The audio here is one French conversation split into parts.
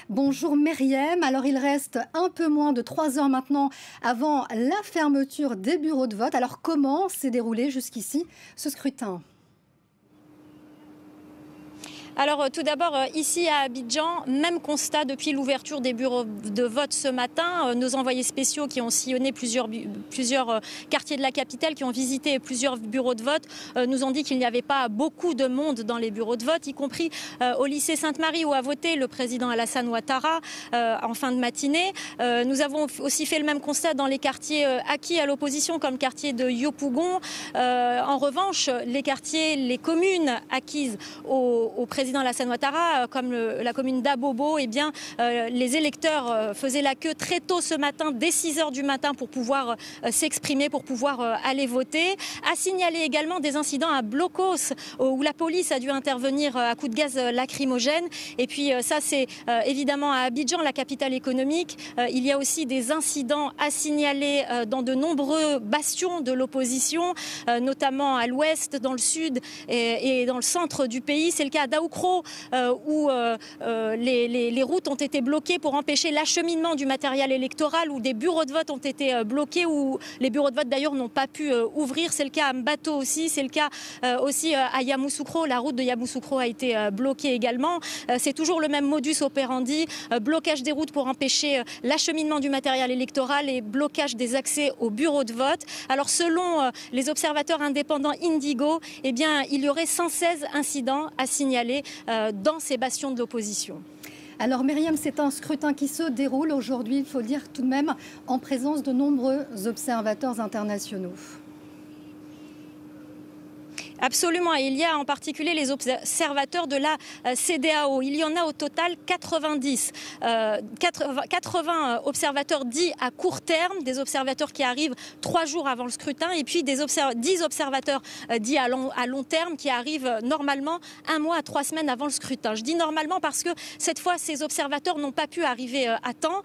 Bonjour Myriam, alors il reste un peu moins de 3 heures maintenant avant la fermeture des bureaux de vote. Alors comment s'est déroulé jusqu'ici ce scrutin ? Alors tout d'abord, ici à Abidjan, même constat depuis l'ouverture des bureaux de vote ce matin. Nos envoyés spéciaux qui ont sillonné plusieurs quartiers de la capitale, qui ont visité plusieurs bureaux de vote, nous ont dit qu'il n'y avait pas beaucoup de monde dans les bureaux de vote, y compris au lycée Sainte-Marie où a voté le président Alassane Ouattara en fin de matinée. Nous avons aussi fait le même constat dans les quartiers acquis à l'opposition, comme le quartier de Yopougon. En revanche, les communes acquises au président Alassane Ouattara, comme la commune d'Abobo, eh bien, les électeurs faisaient la queue très tôt ce matin, dès 6 h du matin, pour pouvoir s'exprimer, pour pouvoir aller voter. A signalé également des incidents à Blocos, où la police a dû intervenir à coups de gaz lacrymogène. Et puis ça, c'est évidemment à Abidjan, la capitale économique. Il y a aussi des incidents à signaler dans de nombreux bastions de l'opposition, notamment à l'ouest, dans le sud et dans le centre du pays. C'est le cas d'Aoukro, où les routes ont été bloquées pour empêcher l'acheminement du matériel électoral, où des bureaux de vote ont été bloqués, où les bureaux de vote d'ailleurs n'ont pas pu ouvrir. C'est le cas à Mbato aussi, c'est le cas aussi à Yamoussoukro. La route de Yamoussoukro a été bloquée également. C'est toujours le même modus operandi, blocage des routes pour empêcher l'acheminement du matériel électoral et blocage des accès aux bureaux de vote. Alors selon les observateurs indépendants Indigo, eh bien, il y aurait 116 incidents à signaler dans ces bastions de l'opposition. Alors Myriam, c'est un scrutin qui se déroule aujourd'hui, il faut le dire tout de même, en présence de nombreux observateurs internationaux. Absolument, et il y a en particulier les observateurs de la CEDEAO. Il y en a au total 90. 80 observateurs dits à court terme, des observateurs qui arrivent 3 jours avant le scrutin, et puis 10 observateurs dits à long terme qui arrivent normalement 1 mois à 3 semaines avant le scrutin. Je dis normalement parce que cette fois, ces observateurs n'ont pas pu arriver à temps,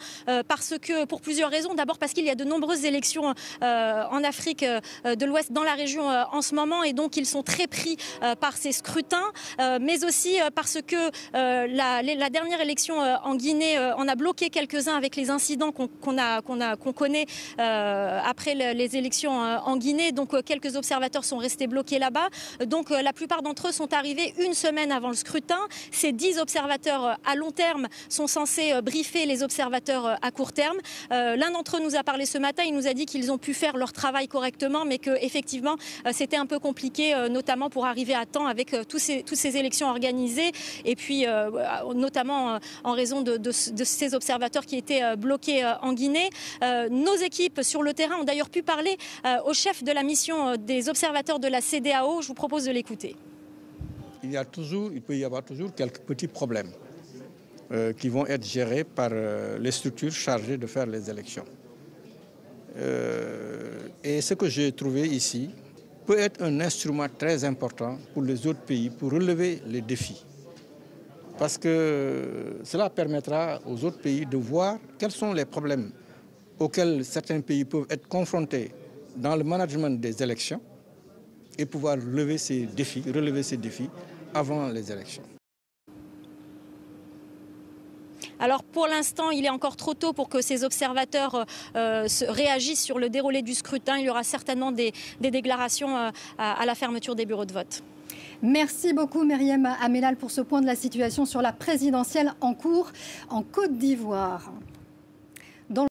pour plusieurs raisons. D'abord parce qu'il y a de nombreuses élections en Afrique de l'Ouest, dans la région en ce moment, et donc ils sont très pris par ces scrutins, mais aussi parce que la dernière élection en Guinée en a bloqué quelques-uns avec les incidents qu'on connaît après les élections en Guinée. Donc quelques observateurs sont restés bloqués là-bas. Donc la plupart d'entre eux sont arrivés 1 semaine avant le scrutin. Ces 10 observateurs à long terme sont censés briefer les observateurs à court terme. L'un d'entre eux nous a parlé ce matin, il nous a dit qu'ils ont pu faire leur travail correctement, mais qu'effectivement c'était un peu compliqué, notamment pour arriver à temps avec toutes ces élections organisées, et puis notamment en raison de ces observateurs qui étaient bloqués en Guinée. Nos équipes sur le terrain ont d'ailleurs pu parler au chef de la mission des observateurs de la CEDEAO. Je vous propose de l'écouter. Il peut y avoir toujours quelques petits problèmes qui vont être gérés par les structures chargées de faire les élections. Et ce que j'ai trouvé ici peut être un instrument très important pour les autres pays pour relever les défis. Parce que cela permettra aux autres pays de voir quels sont les problèmes auxquels certains pays peuvent être confrontés dans le management des élections et pouvoir relever ces défis avant les élections. Alors pour l'instant, il est encore trop tôt pour que ces observateurs réagissent sur le déroulé du scrutin. Il y aura certainement des déclarations à la fermeture des bureaux de vote. Merci beaucoup Myriam Amellal pour ce point de la situation sur la présidentielle en cours en Côte d'Ivoire.